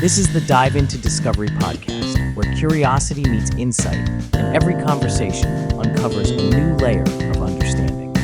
This is the Dive Into Discovery podcast, where curiosity meets insight, and every conversation uncovers a new layer of understanding.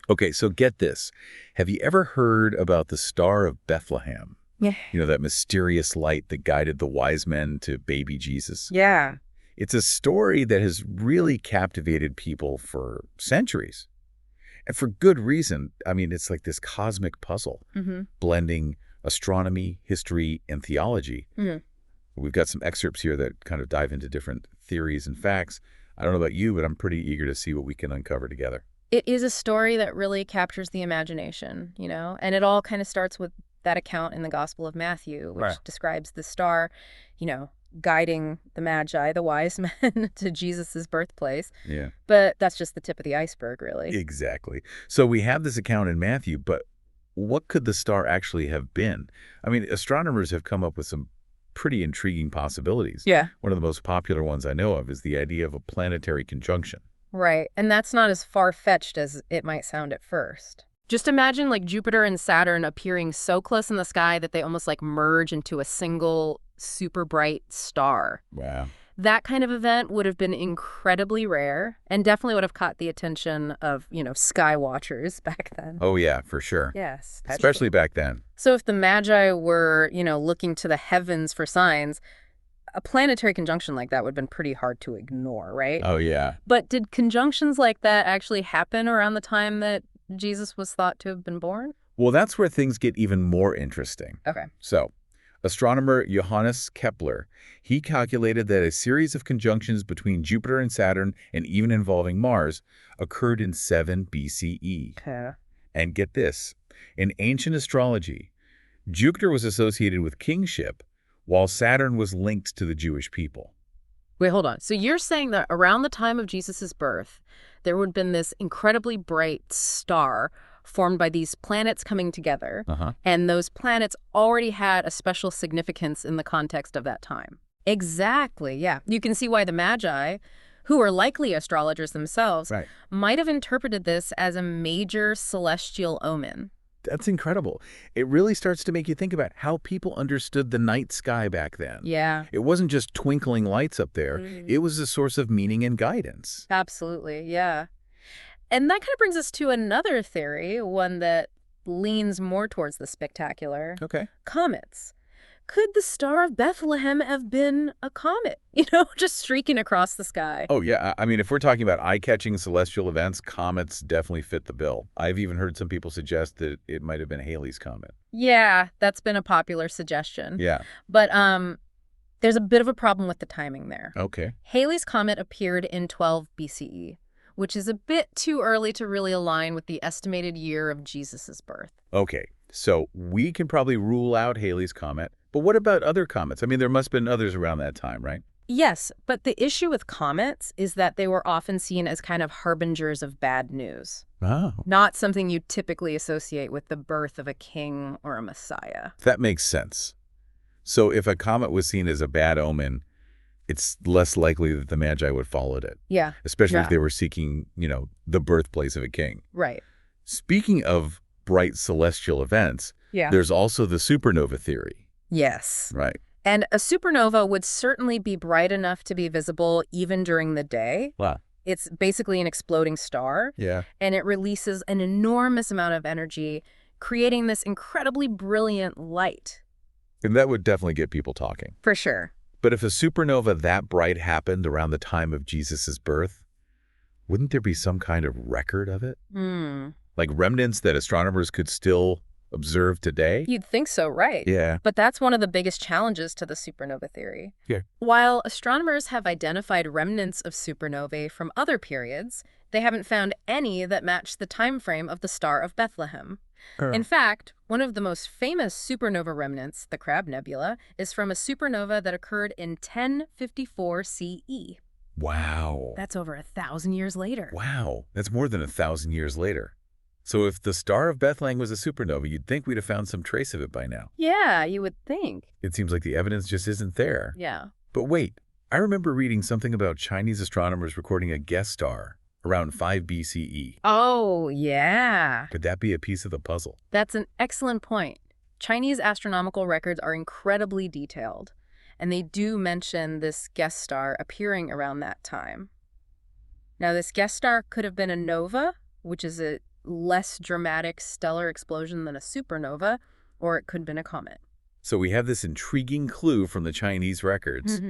Okay, so get this. Have you ever heard about the Star of Bethlehem? Yeah. You know, that mysterious light that guided the wise men to baby Jesus? Yeah. It's a story that has really captivated people for centuries. And for good reason. I mean, it's like this cosmic puzzle, blending astronomy, history, and theology. We've got some excerpts here that kind of dive into different theories and facts. I don't know about you, but I'm pretty eager to see what we can uncover together. It is a story that really captures the imagination, and it all kind of starts with that account in the Gospel of Matthew, which describes the star, guiding the Magi, the wise men, to Jesus's birthplace. Yeah. But that's just the tip of the iceberg, really. Exactly. So we have this account in Matthew, but what could the star actually have been? I mean, astronomers have come up with some pretty intriguing possibilities. Yeah. One of the most popular ones I know of is the idea of a planetary conjunction. Right. And that's not as far-fetched as it might sound at first. Just imagine like Jupiter and Saturn appearing so close in the sky that they almost like merge into a single super bright star. Wow. That kind of event would have been incredibly rare and definitely would have caught the attention of, sky watchers back then. Oh, yeah, for sure. Yes. Especially back then. So if the Magi were, looking to the heavens for signs, a planetary conjunction like that would have been pretty hard to ignore, right? Oh, yeah. But did conjunctions like that actually happen around the time that Jesus was thought to have been born? Well, that's where things get even more interesting. Okay. So, astronomer Johannes Kepler, he calculated that a series of conjunctions between Jupiter and Saturn, and even involving Mars, occurred in 7 BCE. Okay. And get this, in ancient astrology, Jupiter was associated with kingship, while Saturn was linked to the Jewish people. Wait, hold on. So you're saying that around the time of Jesus's birth, there would have been this incredibly bright star formed by these planets coming together, and those planets already had a special significance in the context of that time. Exactly, yeah. You can see why the Magi, who were likely astrologers themselves, might have interpreted this as a major celestial omen. That's incredible. It really starts to make you think about how people understood the night sky back then. Yeah. It wasn't just twinkling lights up there. It was a source of meaning and guidance. Absolutely, yeah. And that kind of brings us to another theory, one that leans more towards the spectacular. Okay. Comets. Could the Star of Bethlehem have been a comet, just streaking across the sky? Oh, yeah. I mean, if we're talking about eye-catching celestial events, comets definitely fit the bill. I've even heard some people suggest that it might have been Halley's Comet. Yeah, that's been a popular suggestion. Yeah. But there's a bit of a problem with the timing there. Okay. Halley's Comet appeared in 12 BCE, which is a bit too early to really align with the estimated year of Jesus's birth. Okay. So we can probably rule out Halley's Comet. But what about other comets? I mean, there must have been others around that time, right? Yes, but the issue with comets is that they were often seen as kind of harbingers of bad news. Oh. Not something you typically associate with the birth of a king or a messiah. That makes sense. So if a comet was seen as a bad omen, it's less likely that the Magi would follow it. Yeah. Especially if they were seeking, the birthplace of a king. Right. Speaking of bright celestial events, there's also the supernova theory. Yes. Right. And a supernova would certainly be bright enough to be visible even during the day. Wow. It's basically an exploding star. Yeah. And it releases an enormous amount of energy, creating this incredibly brilliant light. And that would definitely get people talking. For sure. But if a supernova that bright happened around the time of Jesus's birth, wouldn't there be some kind of record of it? Like remnants that astronomers could still observe today? You'd think so, right? Yeah. But that's one of the biggest challenges to the supernova theory. Yeah. While astronomers have identified remnants of supernovae from other periods, they haven't found any that match the time frame of the Star of Bethlehem. In fact, one of the most famous supernova remnants, the Crab Nebula, is from a supernova that occurred in 1054 CE. Wow. That's over 1,000 years later. Wow. That's more than 1,000 years later. So if the Star of Bethlehem was a supernova, you'd think we'd have found some trace of it by now. Yeah, you would think. It seems like the evidence just isn't there. Yeah. But wait, I remember reading something about Chinese astronomers recording a guest star around 5 BCE. Oh, yeah. Could that be a piece of the puzzle? That's an excellent point. Chinese astronomical records are incredibly detailed, and they do mention this guest star appearing around that time. Now, this guest star could have been a nova, which is a less dramatic stellar explosion than a supernova, or it could have been a comet. So we have this intriguing clue from the Chinese records,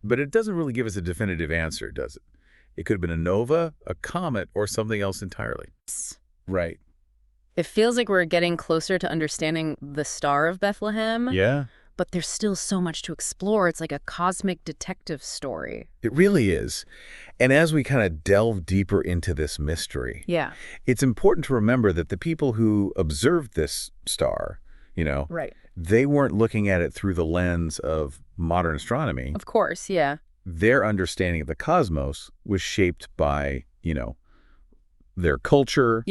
but it doesn't really give us a definitive answer, does it? It could have been a nova, a comet, or something else entirely. Right. It feels like we're getting closer to understanding the Star of Bethlehem. Yeah. But there's still so much to explore. It's like a cosmic detective story. It really is. And as we kind of delve deeper into this mystery, it's important to remember that the people who observed this star, Right. they weren't looking at it through the lens of modern astronomy. Of course, yeah. Their understanding of the cosmos was shaped by, their culture,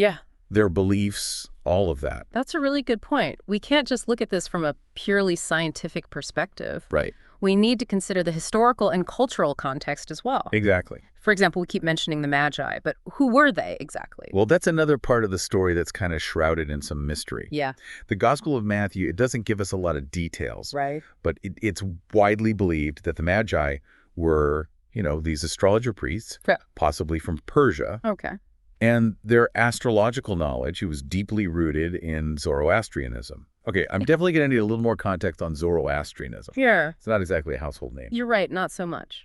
their beliefs, all of that. That's a really good point. We can't just look at this from a purely scientific perspective. Right. We need to consider the historical and cultural context as well. Exactly. For example, we keep mentioning the Magi, but who were they exactly? Well, that's another part of the story that's kind of shrouded in some mystery. Yeah. The Gospel of Matthew, it doesn't give us a lot of details. Right. But it's widely believed that the Magi were, these astrologer priests, possibly from Persia. Okay. And their astrological knowledge, it was deeply rooted in Zoroastrianism. Okay, I'm definitely going to need a little more context on Zoroastrianism. Yeah. It's not exactly a household name. You're right, not so much.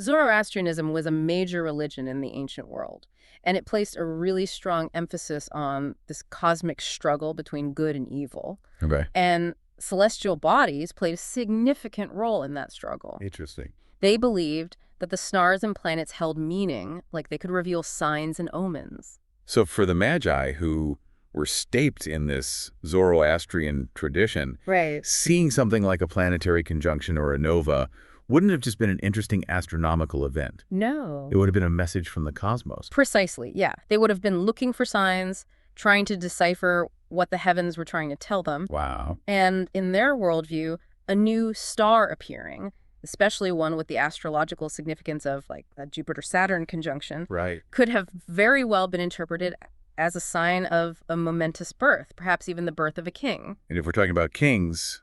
Zoroastrianism was a major religion in the ancient world, and it placed a really strong emphasis on this cosmic struggle between good and evil. Okay. And celestial bodies played a significant role in that struggle. Interesting. They believed that the stars and planets held meaning, like they could reveal signs and omens. So for the Magi, who were steeped in this Zoroastrian tradition, seeing something like a planetary conjunction or a nova wouldn't have just been an interesting astronomical event. No. It would have been a message from the cosmos. Precisely, yeah. They would have been looking for signs, trying to decipher what the heavens were trying to tell them. Wow. And in their worldview, a new star appearing, especially one with the astrological significance of like a Jupiter-Saturn conjunction, could have very well been interpreted as a sign of a momentous birth, perhaps even the birth of a king. And if we're talking about kings,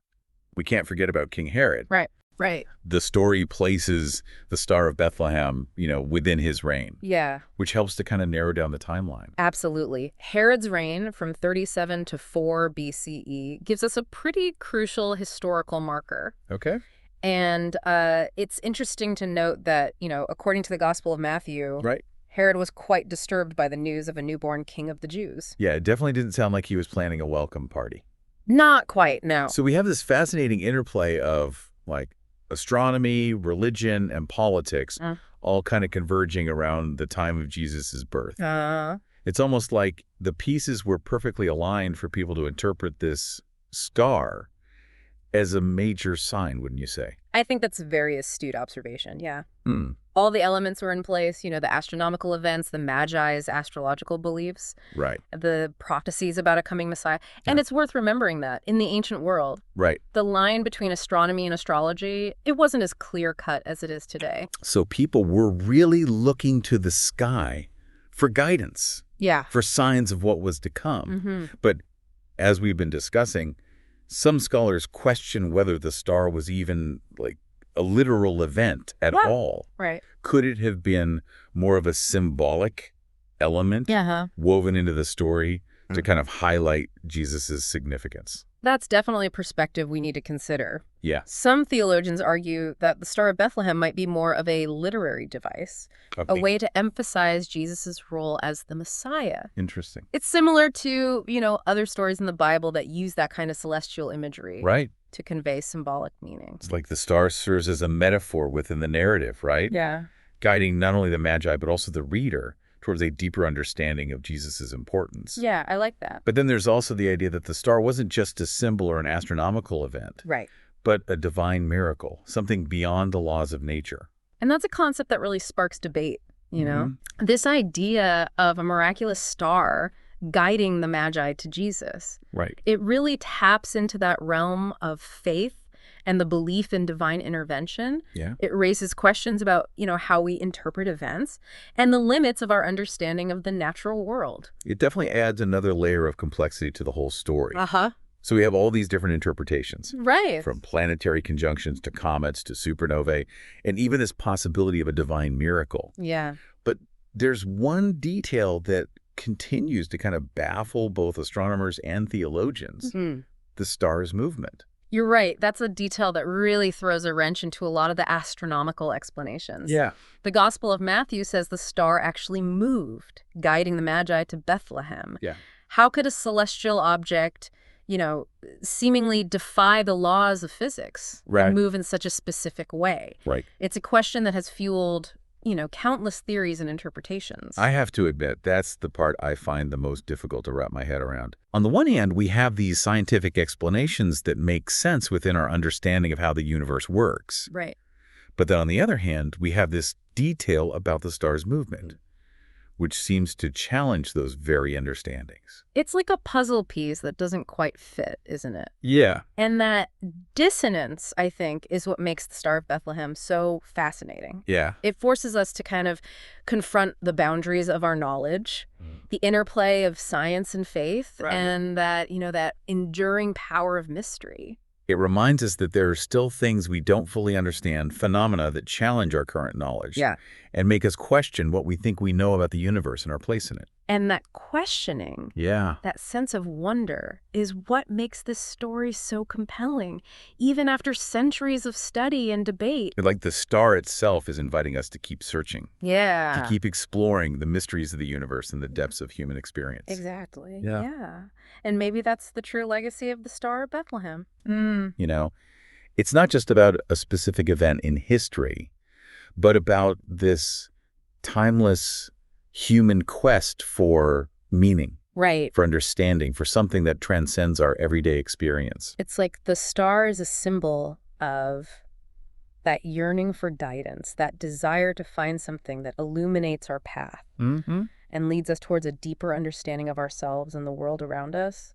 we can't forget about King Herod. Right. The story places the Star of Bethlehem, within his reign. Yeah. Which helps to kind of narrow down the timeline. Absolutely. Herod's reign from 37 to 4 BCE gives us a pretty crucial historical marker. Okay. And it's interesting to note that, according to the Gospel of Matthew, Herod was quite disturbed by the news of a newborn king of the Jews. Yeah, it definitely didn't sound like he was planning a welcome party. Not quite, no. So we have this fascinating interplay of, astronomy, religion, and politics all kind of converging around the time of Jesus' birth. It's almost like the pieces were perfectly aligned for people to interpret this star as a major sign, wouldn't you say? I think that's a very astute observation, yeah. All the elements were in place, the astronomical events, the Magi's astrological beliefs, the prophecies about a coming Messiah. And it's worth remembering that in the ancient world, the line between astronomy and astrology, it wasn't as clear-cut as it is today. So people were really looking to the sky for guidance, for signs of what was to come. But as we've been discussing, some scholars question whether the star was even a literal event at all. Could it have been more of a symbolic element woven into the story to kind of highlight Jesus's significance? That's definitely a perspective we need to consider. Yeah. Some theologians argue that the Star of Bethlehem might be more of a literary device, a way to emphasize Jesus's role as the Messiah. Interesting. It's similar to, other stories in the Bible that use that kind of celestial imagery to convey symbolic meaning. It's like the star serves as a metaphor within the narrative, right? Yeah. Guiding not only the Magi, but also the reader towards a deeper understanding of Jesus's importance. Yeah, I like that. But then there's also the idea that the star wasn't just a symbol or an astronomical event, but a divine miracle, something beyond the laws of nature. And that's a concept that really sparks debate, This idea of a miraculous star guiding the Magi to Jesus. It really taps into that realm of faith and the belief in divine intervention. Yeah. It raises questions about, how we interpret events and the limits of our understanding of the natural world. It definitely adds another layer of complexity to the whole story. Uh-huh. So we have all these different interpretations. Right. From planetary conjunctions to comets to supernovae, and even this possibility of a divine miracle. Yeah. But there's one detail that continues to kind of baffle both astronomers and theologians, the star's movement. You're right. That's a detail that really throws a wrench into a lot of the astronomical explanations. Yeah. The Gospel of Matthew says the star actually moved, guiding the Magi to Bethlehem. Yeah. How could a celestial object, seemingly defy the laws of physics Right. and move in such a specific way? Right. It's a question that has fueled, countless theories and interpretations. I have to admit, that's the part I find the most difficult to wrap my head around. On the one hand, we have these scientific explanations that make sense within our understanding of how the universe works. Right. But then on the other hand, we have this detail about the star's movement, which seems to challenge those very understandings. It's like a puzzle piece that doesn't quite fit, isn't it? Yeah. And that dissonance, I think, is what makes the Star of Bethlehem so fascinating. Yeah. It forces us to kind of confront the boundaries of our knowledge, the interplay of science and faith, Right. and that, that enduring power of mystery. It reminds us that there are still things we don't fully understand, phenomena that challenge our current knowledge. Yeah. And make us question what we think we know about the universe and our place in it. And that questioning, Yeah. that sense of wonder, is what makes this story so compelling, even after centuries of study and debate. Like the star itself is inviting us to keep searching, Yeah. to keep exploring the mysteries of the universe and the depths of human experience. Exactly. Yeah. Yeah. And maybe that's the true legacy of the Star of Bethlehem. It's not just about a specific event in history, but about this timeless human quest for meaning, Right. for understanding, for something that transcends our everyday experience. It's like the star is a symbol of that yearning for guidance, that desire to find something that illuminates our path and leads us towards a deeper understanding of ourselves and the world around us.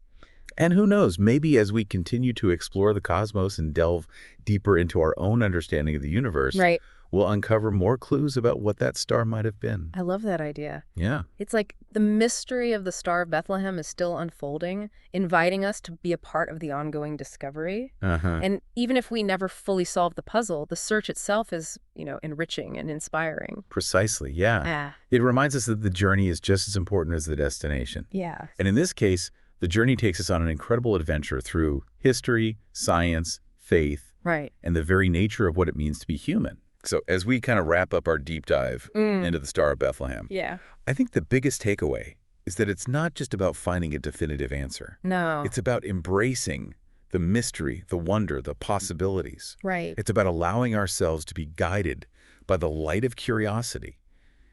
And who knows, maybe as we continue to explore the cosmos and delve deeper into our own understanding of the universe, Right. we'll uncover more clues about what that star might have been. I love that idea. Yeah. It's like the mystery of the Star of Bethlehem is still unfolding, inviting us to be a part of the ongoing discovery. Uh-huh. And even if we never fully solve the puzzle, the search itself is, enriching and inspiring. Precisely, yeah. Ah, It reminds us that the journey is just as important as the destination. yeah. And in this case, the journey takes us on an incredible adventure through history, science, faith, Right. and the very nature of what it means to be human. So as we kind of wrap up our deep dive into the Star of Bethlehem, Yeah. I think the biggest takeaway is that it's not just about finding a definitive answer. No. It's about embracing the mystery, the wonder, the possibilities. Right. It's about allowing ourselves to be guided by the light of curiosity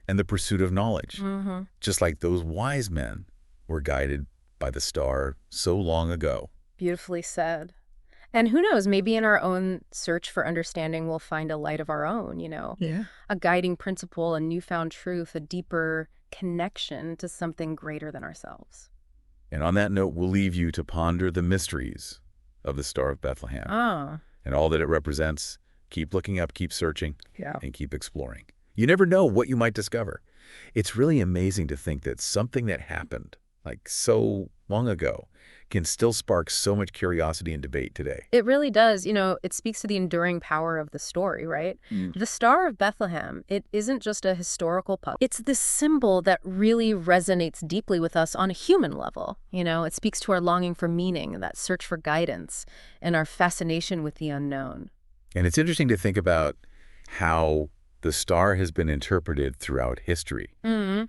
and the pursuit of knowledge, just like those wise men were guided by the star so long ago. Beautifully said. And who knows, maybe in our own search for understanding, we'll find a light of our own, Yeah. a guiding principle, a newfound truth, a deeper connection to something greater than ourselves. And on that note, we'll leave you to ponder the mysteries of the Star of Bethlehem Oh, and all that it represents. Keep looking up, keep searching, yeah. and keep exploring. You never know what you might discover. It's really amazing to think that something that happened like so long ago can still spark so much curiosity and debate today. It really does. It speaks to the enduring power of the story, right? The Star of Bethlehem, it isn't just a historical puzzle. It's this symbol that really resonates deeply with us on a human level. It speaks to our longing for meaning, that search for guidance, and our fascination with the unknown. And it's interesting to think about how the star has been interpreted throughout history,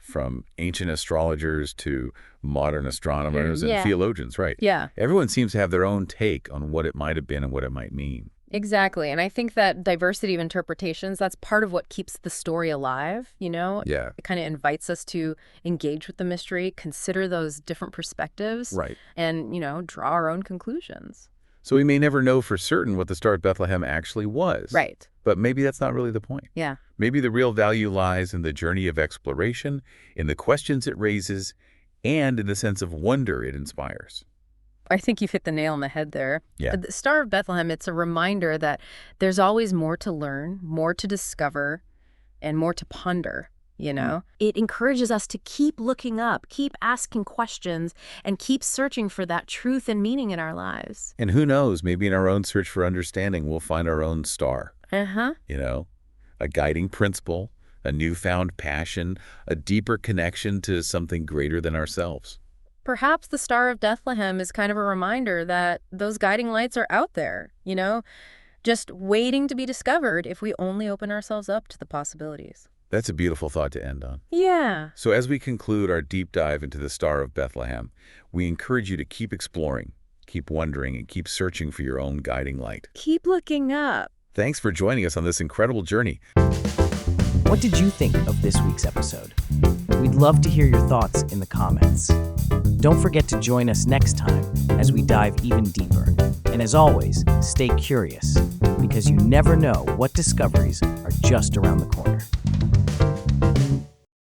from ancient astrologers to modern astronomers and Yeah. theologians, right? Yeah. Everyone seems to have their own take on what it might have been and what it might mean. Exactly. And I think that diversity of interpretations, that's part of what keeps the story alive, Yeah. It kind of invites us to engage with the mystery, consider those different perspectives, Right. and, draw our own conclusions. So we may never know for certain what the Star of Bethlehem actually was. Right. But maybe that's not really the point. Yeah. Maybe the real value lies in the journey of exploration, in the questions it raises, and in the sense of wonder it inspires. I think you've hit the nail on the head there. Yeah. The Star of Bethlehem, it's a reminder that there's always more to learn, more to discover, and more to ponder, you know? It encourages us to keep looking up, keep asking questions, and keep searching for that truth and meaning in our lives. And who knows, maybe in our own search for understanding, we'll find our own star. Uh-huh. You know, a guiding principle, a newfound passion, a deeper connection to something greater than ourselves. Perhaps the Star of Bethlehem is kind of a reminder that those guiding lights are out there, you know, just waiting to be discovered if we only open ourselves up to the possibilities. That's a beautiful thought to end on. Yeah. So as we conclude our deep dive into the Star of Bethlehem, we encourage you to keep exploring, keep wondering, and keep searching for your own guiding light. Keep looking up. Thanks for joining us on this incredible journey. What did you think of this week's episode? We'd love to hear your thoughts in the comments. Don't forget to join us next time as we dive even deeper. And as always, stay curious, because you never know what discoveries are just around the corner.